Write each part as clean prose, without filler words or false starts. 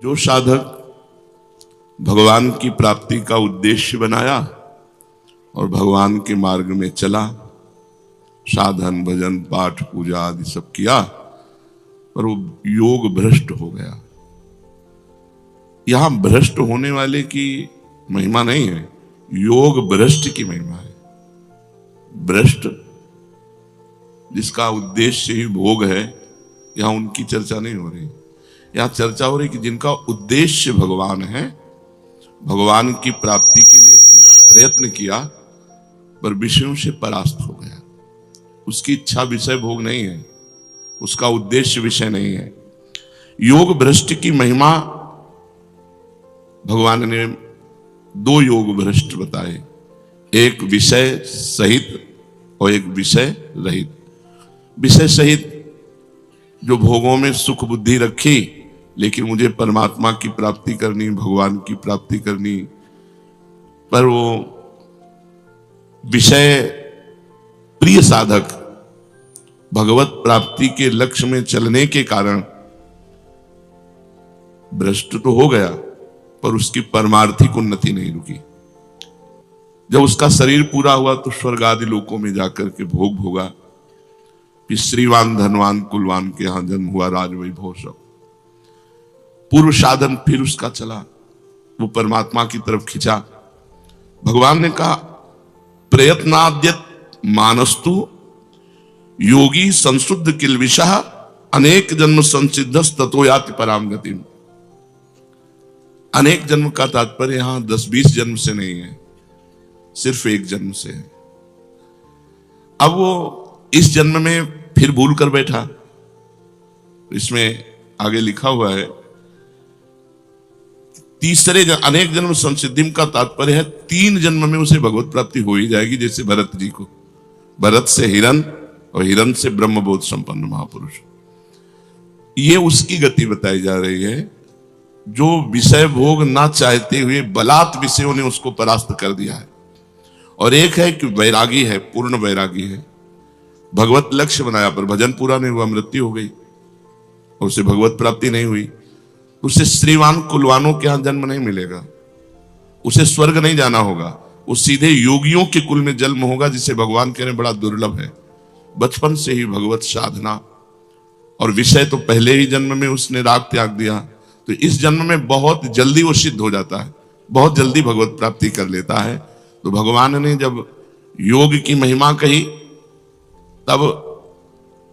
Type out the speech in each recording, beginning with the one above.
जो साधक भगवान की प्राप्ति का उद्देश्य बनाया और भगवान के मार्ग में चला, साधन भजन पाठ पूजा आदि सब किया, पर वो योग भ्रष्ट हो गया। यहां भ्रष्ट होने वाले की महिमा नहीं है, योग भ्रष्ट की महिमा है। भ्रष्ट जिसका उद्देश्य ही भोग है, यहां उनकी चर्चा नहीं हो रही। यहां चर्चा हो रही कि जिनका उद्देश्य भगवान है, भगवान की प्राप्ति के लिए पूरा प्रयत्न किया पर विषयों से परास्त हो गया। उसकी इच्छा विषय भोग नहीं है, उसका उद्देश्य विषय नहीं है। योग भ्रष्ट की महिमा भगवान ने दो योग भ्रष्ट बताए, एक विषय सहित और एक विषय रहित। विषय सहित जो भोगों में सुख बुद्धि रखी, लेकिन मुझे परमात्मा की प्राप्ति करनी, भगवान की प्राप्ति करनी, पर वो विषय प्रिय साधक भगवत प्राप्ति के लक्ष्य में चलने के कारण भ्रष्ट तो हो गया, पर उसकी परमार्थिक उन्नति नहीं रुकी। जब उसका शरीर पूरा हुआ तो स्वर्ग आदि लोकों में जाकर के भोग भोगा, फिर श्रीवान धनवान कुलवान के यहां जन्म हुआ, राजवैभव सब। पूर्व साधन फिर उसका चला, वो परमात्मा की तरफ खिंचा। भगवान ने कहा प्रयत्नाद्यत मानस्तु योगी संशुद्ध किल्बिषः अनेक जन्म संसिद्धस ततो याति पराम गतिम। अनेक जन्म का तात्पर्य यहां 10-20 जन्म से नहीं है, सिर्फ एक जन्म से है। अब वो इस जन्म में फिर भूल कर बैठा। इसमें आगे लिखा हुआ है तीसरे अनेक जन्म संसिद्धिम का तात्पर्य है 3 जन्म में उसे भगवत प्राप्ति हो ही जाएगी। जैसे भरत जी को, भरत से हिरन और हिरन से ब्रह्मबोध संपन्न महापुरुष। ये उसकी गति बताई जा रही है जो विषय भोग ना चाहते हुए बलात् विषयों ने उसको परास्त कर दिया है। और एक है कि वैरागी है, पूर्ण वैरागी है, भगवत लक्ष्य बनाया पर भजन पूरा नहीं हुआ, मृत्यु हो गई और उसे भगवत प्राप्ति नहीं हुई। उसे श्रीवान कुलवानों के यहां जन्म नहीं मिलेगा, उसे स्वर्ग नहीं जाना होगा, वो सीधे योगियों के कुल में जन्म होगा, जिसे भगवान कह रहे बड़ा दुर्लभ है। बचपन से ही भगवत साधना और विषय तो पहले ही जन्म में उसने राग त्याग दिया, तो इस जन्म में बहुत जल्दी वो सिद्ध हो जाता है, बहुत जल्दी भगवत प्राप्ति कर लेता है। तो भगवान ने जब योग की महिमा कही तब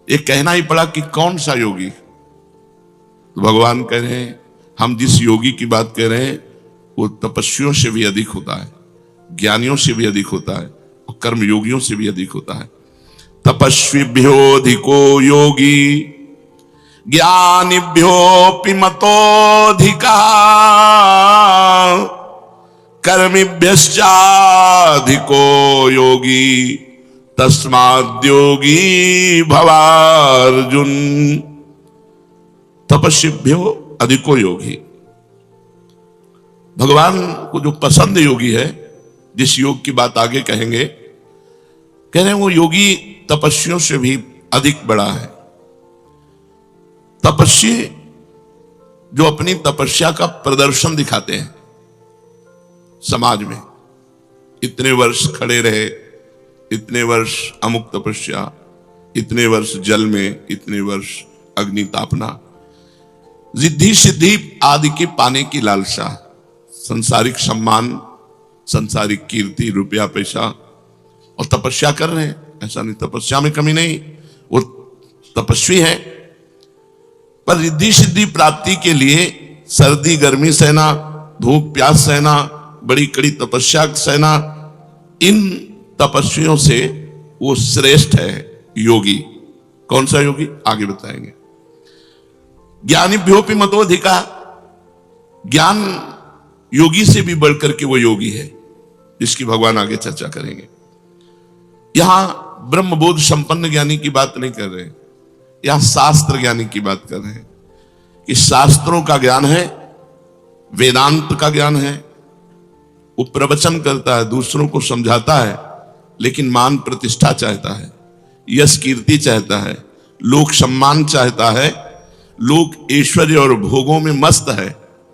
ये कहना ही पड़ा कि कौन सा योगी। तो भगवान कह रहे हैं हम जिस योगी की बात कह रहे हैं वो तपस्वियों से भी अधिक होता है, ज्ञानियों से भी अधिक होता है और कर्म योगियों से भी अधिक होता है। तपस्विभ्योऽधिको योगी ज्ञानिभ्योऽपि मतोऽधिकः कर्मिभ्यश्चाधिको योगी तस्माद्योगी भवार्जुन। तपस्विभ्यो अधिको योगी, भगवान को जो पसंद योगी है, जिस योग की बात आगे कहेंगे, कह रहे हैं वो योगी तपस्वियों से भी अधिक बड़ा है। तपस्वी जो अपनी तपस्या का प्रदर्शन दिखाते हैं समाज में, इतने वर्ष खड़े रहे, इतने वर्ष अमुक तपस्या, इतने वर्ष जल में, इतने वर्ष अग्नि तापना, रिद्धि सिद्धि आदि के पाने की लालसा, संसारिक सम्मान, संसारिक कीर्ति, रुपया पैसा, और तपस्या कर रहे हैं। ऐसा नहीं, तपस्या में कमी नहीं, वो तपस्वी है, पर रिद्धि सिद्धि प्राप्ति के लिए सर्दी गर्मी सहना, धूप प्यास सहना, बड़ी कड़ी तपस्या सहना, इन तपस्वियों से वो श्रेष्ठ है योगी। कौन सा योगी आगे बताएंगे। ज्ञानिभ्योऽपि मतोऽधिकः, ज्ञान योगी से भी बढ़कर के वो योगी है, जिसकी भगवान आगे चर्चा करेंगे। यहां ब्रह्मबोध संपन्न ज्ञानी की बात नहीं कर रहे, यहां शास्त्र ज्ञानी की बात कर रहे हैं कि शास्त्रों का ज्ञान है, वेदांत का ज्ञान है, वो प्रवचन करता है, दूसरों को समझाता है, लेकिन मान प्रतिष्ठा चाहता है, यश कीर्ति चाहता है, लोक सम्मान चाहता है, लोक ऐश्वर्य और भोगों में मस्त है,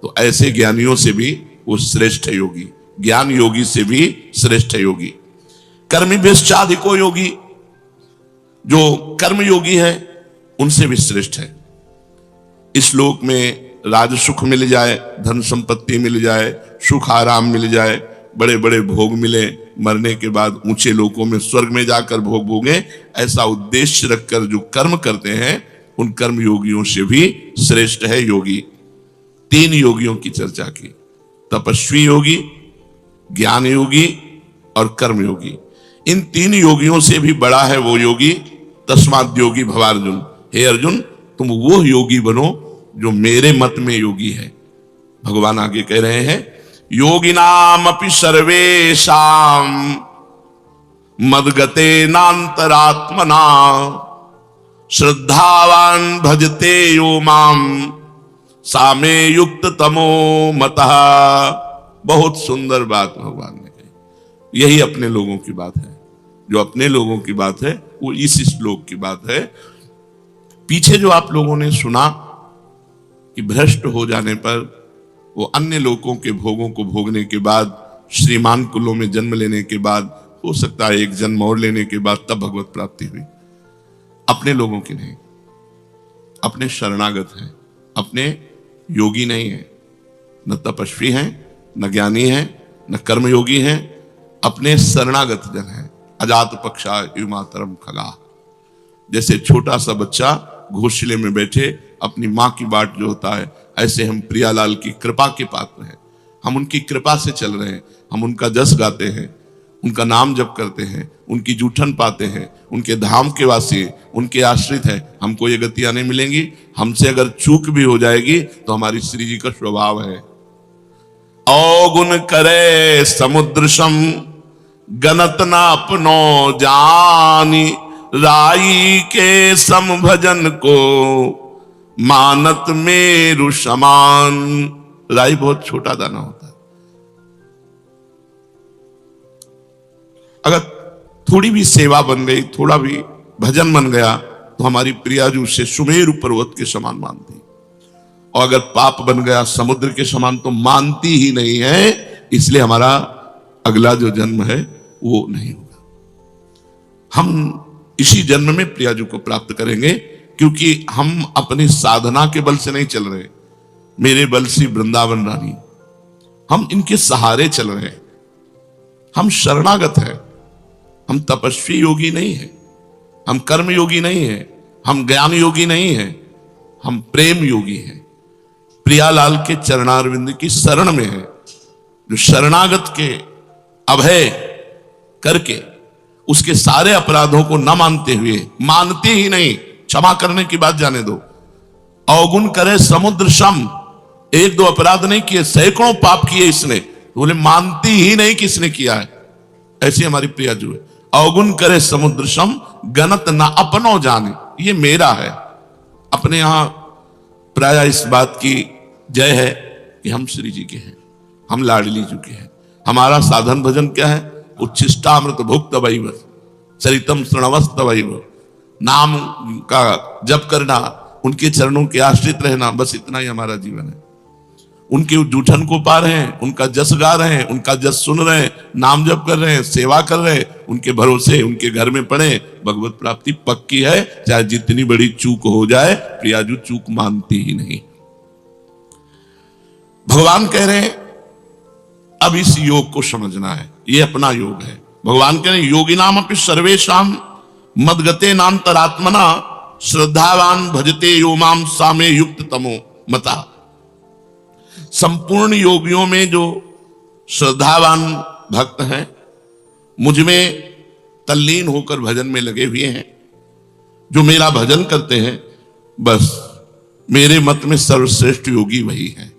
तो ऐसे ज्ञानियों से भी वो श्रेष्ठ योगी, ज्ञान योगी से भी श्रेष्ठ योगी। कर्मी भेषाधिको योगी, जो कर्म योगी है उनसे भी श्रेष्ठ है। इस लोक में राज सुख मिल जाए, धन संपत्ति मिल जाए, सुख आराम मिल जाए, बड़े बड़े भोग मिले, मरने के बाद ऊंचे लोकों में स्वर्ग में जाकर भोग भोगे, ऐसा उद्देश्य रखकर जो कर्म करते हैं उन कर्म योगियों से भी श्रेष्ठ है योगी। तीन योगियों की चर्चा की, तपस्वी योगी, ज्ञान योगी और कर्म योगी। इन तीन योगियों से भी बड़ा है वो योगी, तस्माद् योगी भवार्जुन। हे अर्जुन, तुम वो योगी बनो जो मेरे मत में योगी है। भगवान आगे कह रहे हैं, योगिनामपि सर्वेषां मद्गतेनान्तरात्मना श्रद्धावान भजते यो माम सामे युक्त तमो मतः। बहुत सुंदर बात भगवान ने कही। यही अपने लोगों की बात है। जो अपने लोगों की बात है वो इस श्लोक की बात है। पीछे जो आप लोगों ने सुना कि भ्रष्ट हो जाने पर वो अन्य लोगों के भोगों को भोगने के बाद, श्रीमान कुलों में जन्म लेने के बाद, हो सकता है एक जन्म और लेने के बाद तब भगवत प्राप्ति हुई। अपने लोगों की नहीं, अपने शरणागत हैं, अपने योगी नहीं है, न तपस्वी हैं, न ज्ञानी हैं, न कर्मयोगी हैं, अपने शरणागत जन हैं। अजात पक्षा युमातरम खगा। जैसे छोटा सा बच्चा घोंसले में बैठे अपनी मां की बाट जो होता है, ऐसे हम प्रियालाल की कृपा के पात्र हैं। हम उनकी कृपा से चल रहे हैं, हम उनका जस गाते हैं, उनका नाम जप करते हैं, उनकी जूठन पाते हैं, उनके धाम के वासी, उनके आश्रित है। हमको ये गतियां नहीं मिलेंगी। हमसे अगर चूक भी हो जाएगी तो हमारी श्री जी का स्वभाव है। अवगुण करे समुद्र सम गनत न अपनो जानी राई के सम भजन को मानत मेरु समान। राई बहुत छोटा दाना होता है, अगर थोड़ी भी सेवा बन गई, थोड़ा भी भजन बन गया तो हमारी प्रियाजू से सुमेरु पर्वत के समान मानती, और अगर पाप बन गया समुद्र के समान तो मानती ही नहीं है। इसलिए हमारा अगला जो जन्म है वो नहीं होगा। हम इसी जन्म में प्रियाजू को प्राप्त करेंगे, क्योंकि हम अपनी साधना के बल से नहीं चल रहे। मेरे बल से वृंदावन रानी, हम इनके सहारे चल रहे हैं। हम शरणागत हैं, हम तपस्वी योगी नहीं है, हम कर्म योगी नहीं है, हम ज्ञान योगी नहीं है, हम प्रेम योगी हैं। प्रियालाल के चरणारविंद की शरण में है, जो शरणागत के अभय करके उसके सारे अपराधों को न मानते हुए, मानते ही नहीं, क्षमा करने की बात जाने दो, अवगुण करे समुद्र सम, एक दो अपराध नहीं किए, सैकड़ों पाप किए इसने, बोले मानती ही नहीं किसने किया है। ऐसी हमारी प्रियाजू है। अवगुण करे समुद्र सम गनत न अपनो जाने, ये मेरा है। अपने यहां प्राय इस बात की जय है कि हम श्री जी के हैं, हम लाडली जी के हैं। हमारा साधन भजन क्या है? उच्छिष्टामृत भुक्त वैव चरितम श्रणवस्त वैव, नाम का जप करना, उनके चरणों के आश्रित रहना, बस इतना ही हमारा जीवन है। उनके जूठन को पा रहे हैं, उनका जस गा रहे हैं, उनका जस सुन रहे हैं, नाम जप कर रहे हैं, सेवा कर रहे हैं, उनके भरोसे उनके घर में पड़े, भगवत प्राप्ति पक्की है। चाहे जितनी बड़ी चूक हो जाए, प्रियाजू चूक मानती ही नहीं। भगवान कह रहे हैं अब इस योग को समझना है, ये अपना योग है। भगवान कह रहे हैं योगिनाम अपि सर्वेषाम मद्गते नान्तरात्मना श्रद्धावान भजते यो माम सामे युक्त तमो मता। संपूर्ण योगियों में जो श्रद्धावान भक्त हैं, मुझ में तल्लीन होकर भजन में लगे हुए हैं, जो मेरा भजन करते हैं, बस मेरे मत में सर्वश्रेष्ठ योगी वही है।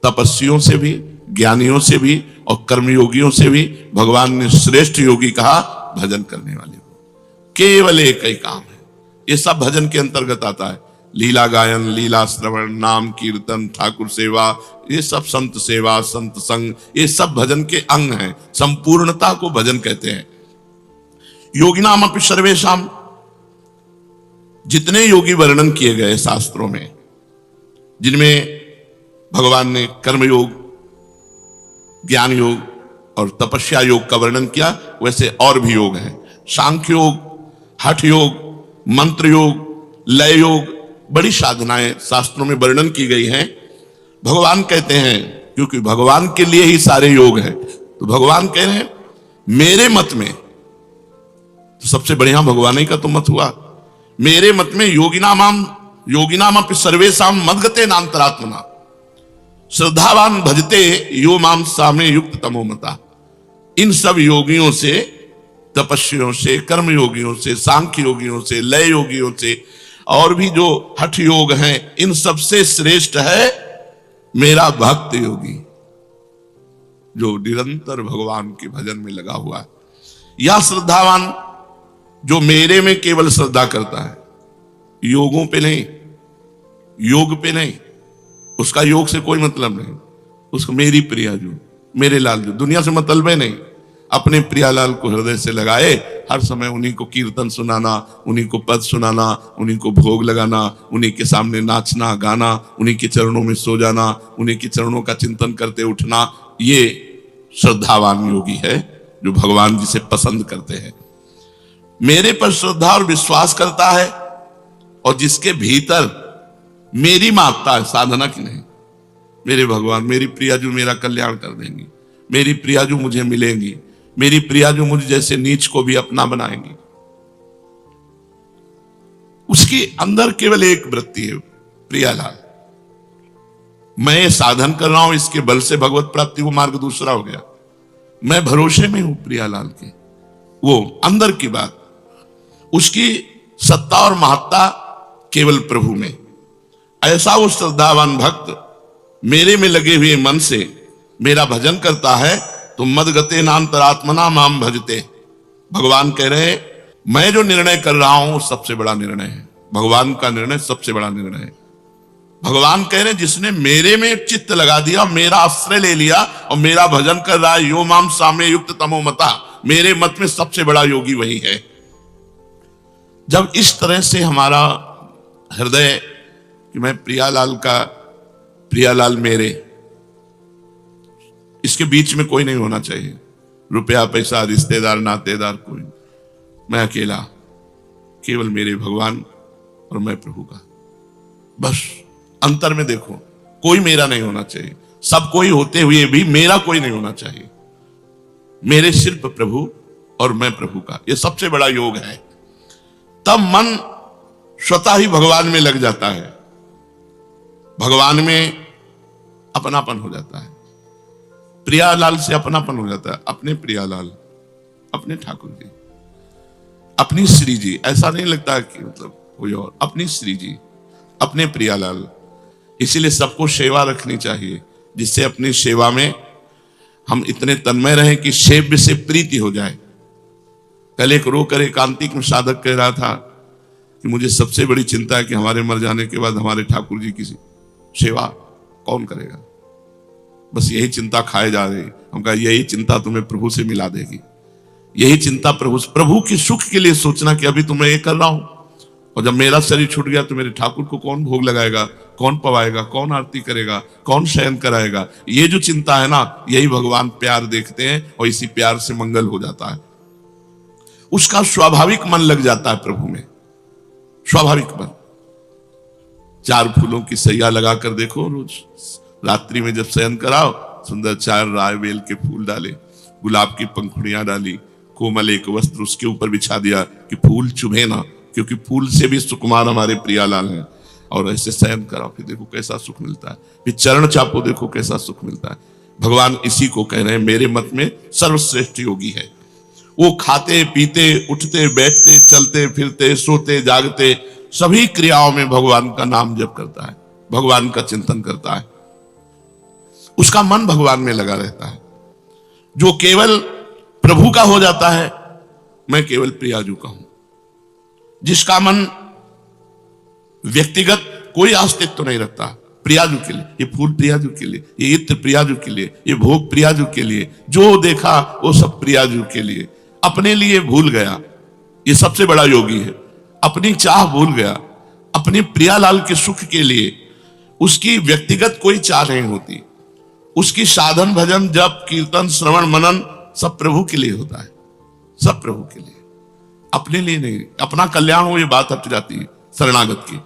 तपस्वियों से भी, ज्ञानियों से भी और कर्मयोगियों से भी भगवान ने श्रेष्ठ योगी कहा भजन करने वाले को। केवल एक ही काम है, ये सब भजन के अंतर्गत आता है। लीला गायन, लीला श्रवण, नाम कीर्तन, ठाकुर सेवा, ये सब संत सेवा, संत संग, ये सब भजन के अंग हैं। संपूर्णता को भजन कहते हैं। योगिनाम अपि सर्वेषाम, जितने योगी वर्णन किए गए शास्त्रों में, जिनमें भगवान ने कर्म योग, ज्ञान योग और तपस्या योग का वर्णन किया, वैसे और भी योग हैं। सांख्य योग, हठ योग, मंत्र योग, लय योग, बड़ी साधनाएं शास्त्रों में वर्णन की गई हैं। भगवान कहते हैं, क्योंकि भगवान के लिए ही सारे योग हैं, तो भगवान कह रहे हैं मेरे मत में, तो सबसे बढ़िया भगवान ही का तो मत हुआ। मेरे मत में योगिनाम अपि सर्वेषाम मद्गते नान्तरात्मना श्रद्धावान भजते यो माम सामे युक्त तमो मता। इन सब योगियों से, तपस्वियों से, कर्म योगियों से, सांख्य योगियों से, लय योगियों से और भी जो हठ योग हैं, इन सबसे श्रेष्ठ है मेरा भक्त योगी, जो निरंतर भगवान के भजन में लगा हुआ है। या श्रद्धावान, जो मेरे में केवल श्रद्धा करता है, योगों पे नहीं, योग पे नहीं, उसका योग से कोई मतलब नहीं, उसको मेरी प्रिया जो, मेरे लाल जो, दुनिया से मतलब है नहीं, अपने प्रियालाल को हृदय से लगाए, हर समय उन्हीं को कीर्तन सुनाना, उन्हीं को पद सुनाना, उन्हीं को भोग लगाना, उन्हीं के सामने नाचना गाना, उन्हीं के चरणों में सो जाना, उन्हीं के चरणों का चिंतन करते उठना, ये श्रद्धावान योगी है, जो भगवान जिसे पसंद करते हैं। मेरे पर श्रद्धा और विश्वास करता है और जिसके भीतर मेरी मात्रा है, साधना की नहीं। मेरे भगवान, मेरी प्रिया जो मेरा कल्याण कर देंगी, मेरी प्रिया जो मुझे मिलेंगी, मेरी प्रिया जो मुझे जैसे नीच को भी अपना बनाएंगी, उसकी अंदर केवल एक वृत्ति है, प्रियालाल। मैं ये साधन कर रहा हूं, इसके बल से भगवत प्राप्ति को मार्ग दूसरा हो गया, मैं भरोसे में हूं प्रियालाल के। वो अंदर की बात, उसकी सत्ता और महत्ता केवल प्रभु में। ऐसा वो श्रद्धावान भक्त मेरे में लगे हुए मन से मेरा भजन करता है, तो मदगते नान्तरात्मना माम भजते। भगवान कह रहे हैं मैं जो निर्णय कर रहा हूं सबसे बड़ा निर्णय है, भगवान का निर्णय सबसे बड़ा निर्णय है। भगवान कह रहे हैं जिसने मेरे में चित्त लगा दिया, मेरा आश्रय ले लिया और मेरा भजन कर रहा है, यो माम सामे युक्त तमो मता, मेरे मत में सबसे बड़ा योगी वही है। जब इस तरह से हमारा हृदय कि मैं प्रियालाल का, प्रियालाल मेरे, इसके बीच में कोई नहीं होना चाहिए, रुपया पैसा रिश्तेदार नातेदार कोई, मैं अकेला, केवल मेरे भगवान और मैं प्रभु का। बस अंतर में देखो, कोई मेरा नहीं होना चाहिए, सब कोई होते हुए भी मेरा कोई नहीं होना चाहिए, मेरे सिर्फ प्रभु और मैं प्रभु का। यह सबसे बड़ा योग है। तब मन स्वतः ही भगवान में लग जाता है, भगवान में अपनापन हो जाता है, प्रियालाल से अपनापन हो जाता है। अपने प्रियालाल, अपने ठाकुर जी, अपनी श्री जी, ऐसा नहीं लगता कि मतलब कोई और, अपनी श्री जी, अपने प्रियालाल। इसीलिए सबको सेवा रखनी चाहिए, जिससे अपनी सेवा में हम इतने तन्मय रहें कि सेव्य से प्रीति हो जाए। कल एक रोकर एकांतिक में साधक कह रहा था कि मुझे सबसे बड़ी चिंता है कि हमारे मर जाने के बाद हमारे ठाकुर जी की सेवा कौन करेगा। बस यही चिंता खाए जा रही। हम कहा यही चिंता तुम्हें प्रभु से मिला देगी, यही चिंता प्रभु के सुख के लिए सोचना कि अभी तो मैं ये कर रहा हूं, और जब मेरा शरीर छूट गया तो मेरे ठाकुर को कौन भोग लगाएगा, कौन पवाएगा, कौन आरती करेगा, कौन शयन कराएगा। ये जो चिंता है ना, यही भगवान प्यार देखते हैं और इसी प्यार से मंगल हो जाता है। उसका स्वाभाविक मन लग जाता है प्रभु में, स्वाभाविक मन। 4 फूलों की सैया लगाकर देखो, रोज रात्रि में जब शयन कराओ, सुंदर 4 राय बेल के फूल डाले, गुलाब की पंखुड़ियां डाली, कोमल एक वस्त्र उसके ऊपर बिछा दिया कि फूल चुभे ना, क्योंकि फूल से भी सुकुमार हमारे प्रियालाल हैं। और ऐसे शयन कराओ, फिर देखो कैसा सुख मिलता है। फिर चरण चापो, देखो कैसा सुख मिलता है। भगवान इसी को कह रहे हैं मेरे मत में सर्वश्रेष्ठ योगी है। वो खाते पीते, उठते बैठते, चलते फिरते, सोते जागते, सभी क्रियाओं में भगवान का नाम जप करता है, भगवान का चिंतन करता है, उसका मन भगवान में लगा रहता है। जो केवल प्रभु का हो जाता है, मैं केवल प्रियाजू का हूं। जिसका मन व्यक्तिगत कोई अस्तित्व नहीं रखता, प्रियाजू के लिए, ये फूल प्रियाजू के लिए, ये इत्र प्रियाजू के लिए, ये भोग प्रियाजू के लिए, जो देखा वो सब प्रियाजू के लिए, अपने लिए भूल गया, ये सबसे बड़ा योगी है। अपनी चाह भूल गया, अपने प्रियालाल के सुख के लिए उसकी व्यक्तिगत कोई चाह नहीं होती। उसकी साधन भजन जप कीर्तन श्रवण मनन सब प्रभु के लिए होता है, सब प्रभु के लिए, अपने लिए नहीं। अपना कल्याण हो ये बात हट जाती है शरणागत की,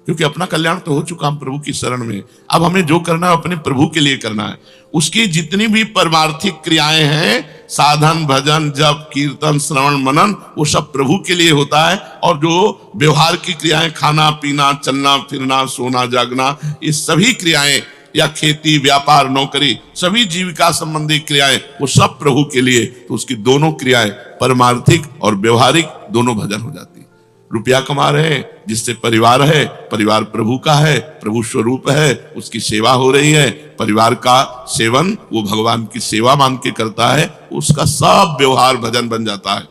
क्योंकि अपना कल्याण तो हो चुका हम प्रभु की शरण में। अब हमें जो करना है अपने प्रभु के लिए करना है। उसकी जितनी भी परमार्थिक क्रियाएं हैं, साधन भजन जप कीर्तन श्रवण मनन, वो सब प्रभु के लिए होता है। और जो व्यवहार की क्रियाएं, खाना पीना चलना फिरना सोना जागना, ये सभी क्रियाएं या खेती व्यापार नौकरी, सभी जीविका संबंधी क्रियाएं, वो सब प्रभु के लिए। तो उसकी दोनों क्रियाएं परमार्थिक और व्यवहारिक दोनों भजन हो जाती है। रुपया कमा रहे हैं, जिससे परिवार है, परिवार प्रभु का है, प्रभु स्वरूप है, उसकी सेवा हो रही है, परिवार का सेवन वो भगवान की सेवा मान के करता है, उसका सब व्यवहार भजन बन जाता है।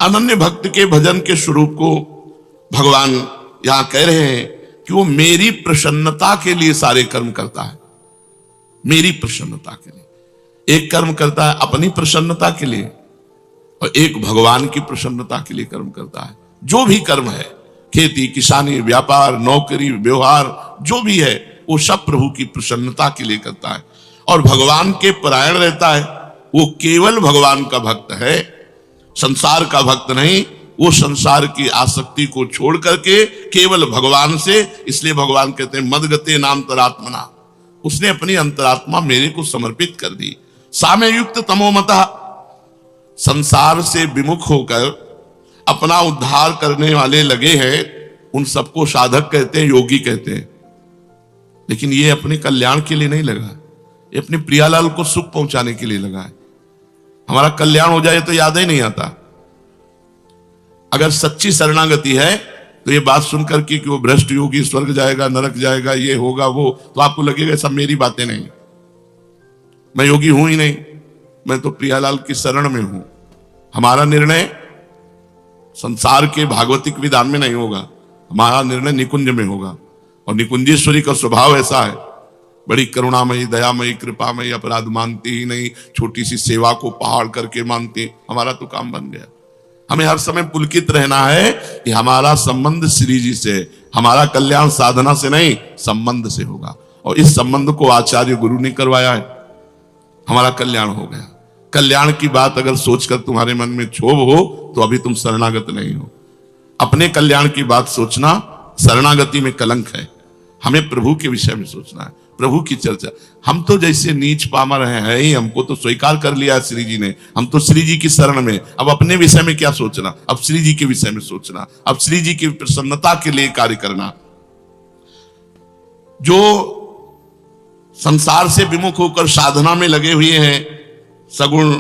अनन्य भक्त के भजन के स्वरूप को भगवान यहां कह रहे हैं कि वो मेरी प्रसन्नता के लिए सारे कर्म करता है, मेरी प्रसन्नता के लिए। एक कर्म करता है अपनी प्रसन्नता के लिए और एक भगवान की प्रसन्नता के लिए कर्म करता है। जो भी कर्म है, खेती किसानी व्यापार नौकरी व्यवहार जो भी है, वो सब प्रभु की प्रसन्नता के लिए करता है और भगवान के परायण रहता है। वो केवल भगवान का भक्त है, संसार का भक्त नहीं। वो संसार की आसक्ति को छोड़ करके केवल भगवान से, इसलिए भगवान कहते हैं मदगते नान्तरात्मना, उसने अपनी अंतरात्मा मेरे को समर्पित कर दी। साम्य युक्त तमोमतः, संसार से विमुख होकर अपना उद्धार करने वाले लगे हैं, उन सबको साधक कहते हैं, योगी कहते हैं। लेकिन ये अपने कल्याण के लिए नहीं लगा, ये अपने प्रियालाल को सुख पहुंचाने के लिए लगा है। हमारा कल्याण हो जाए तो याद ही नहीं आता। अगर सच्ची शरणागति है तो ये बात सुनकर कि वो भ्रष्ट योगी स्वर्ग जाएगा नरक जाएगा ये होगा वो, तो आपको लगेगा सब मेरी बातें नहीं, मैं योगी हूं ही नहीं, मैं तो प्रियालाल की शरण में हूं। हमारा निर्णय संसार के भागवतिक विधान में नहीं होगा, हमारा निर्णय निकुंज में होगा। और निकुंजेश्वरी का स्वभाव ऐसा है, बड़ी करुणामयी दयामयी कृपामयी, अपराध मानती ही नहीं, छोटी सी सेवा को पहाड़ करके मानती। हमारा तो काम बन गया। हमें हर समय पुलकित रहना है कि हमारा संबंध श्री जी से, हमारा कल्याण साधना से नहीं संबंध से होगा। और इस संबंध को आचार्य गुरु ने करवाया है, हमारा कल्याण हो गया। कल्याण की बात अगर सोचकर तुम्हारे मन में क्षोभ हो तो अभी तुम शरणागत नहीं हो। अपने कल्याण की बात सोचना शरणागति में कलंक है। हमें प्रभु के विषय में सोचना है, प्रभु की चर्चा। हम तो जैसे नीच पामर हैं ही, हमको तो स्वीकार कर लिया है श्री जी ने, हम तो श्री जी की शरण में। अब अपने विषय में क्या सोचना, अब श्री जी के विषय में सोचना, अब श्री जी की प्रसन्नता के लिए कार्य करना। जो संसार से विमुख होकर साधना में लगे हुए हैं, सगुण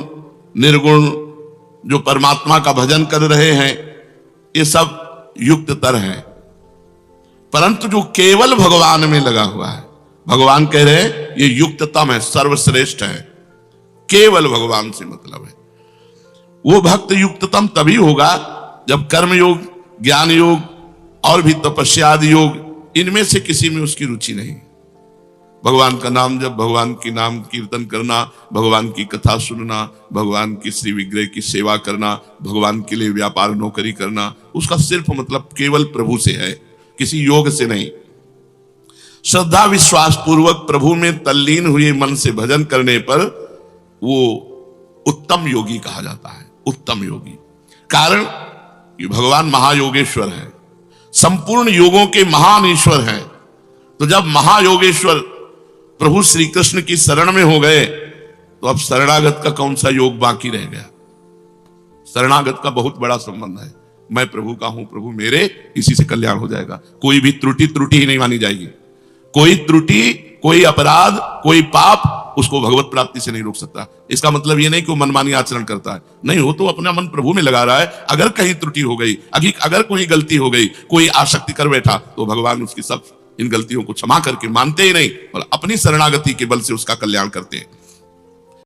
निर्गुण जो परमात्मा का भजन कर रहे हैं, ये सब युक्ततर है। परंतु जो केवल भगवान में लगा हुआ है, भगवान कह रहे हैं ये युक्ततम है, सर्वश्रेष्ठ है, केवल भगवान से मतलब है। वो भक्त युक्ततम तभी होगा जब कर्म योग ज्ञान योग और भी तपस्या आदि योग, इनमें से किसी में उसकी रुचि नहीं। भगवान का नाम जब, भगवान की नाम कीर्तन करना, भगवान की कथा सुनना, भगवान की श्री विग्रह की सेवा करना, भगवान के लिए व्यापार नौकरी करना, उसका सिर्फ मतलब केवल प्रभु से है, किसी योग से नहीं। श्रद्धा विश्वास पूर्वक प्रभु में तल्लीन हुए मन से भजन करने पर वो उत्तम योगी कहा जाता है, उत्तम योगी। कारण कि भगवान महायोगेश्वर है, संपूर्ण योगों के महान ईश्वर हैं। तो जब महायोगेश्वर प्रभु श्री कृष्ण की शरण में हो गए तो अब शरणागत का कौन सा योग बाकी रह गया। शरणागत का बहुत बड़ा संबंध है, मैं प्रभु का हूं, प्रभु मेरे, इसी से कल्याण हो जाएगा। कोई भी त्रुटि ही नहीं मानी जाएगी। कोई त्रुटि कोई अपराध कोई पाप उसको भगवत प्राप्ति से नहीं रोक सकता। इसका मतलब ये नहीं कि वो मनमानी आचरण करता है, नहीं, वो तो अपना मन प्रभु में लगा रहा है। अगर कहीं त्रुटि हो गई, अगर कोई गलती हो गई, कोई आसक्ति कर बैठा, तो भगवान उसकी सब इन गलतियों को क्षमा करके मानते ही नहीं और अपनी शरणागति के बल से उसका कल्याण करते हैं।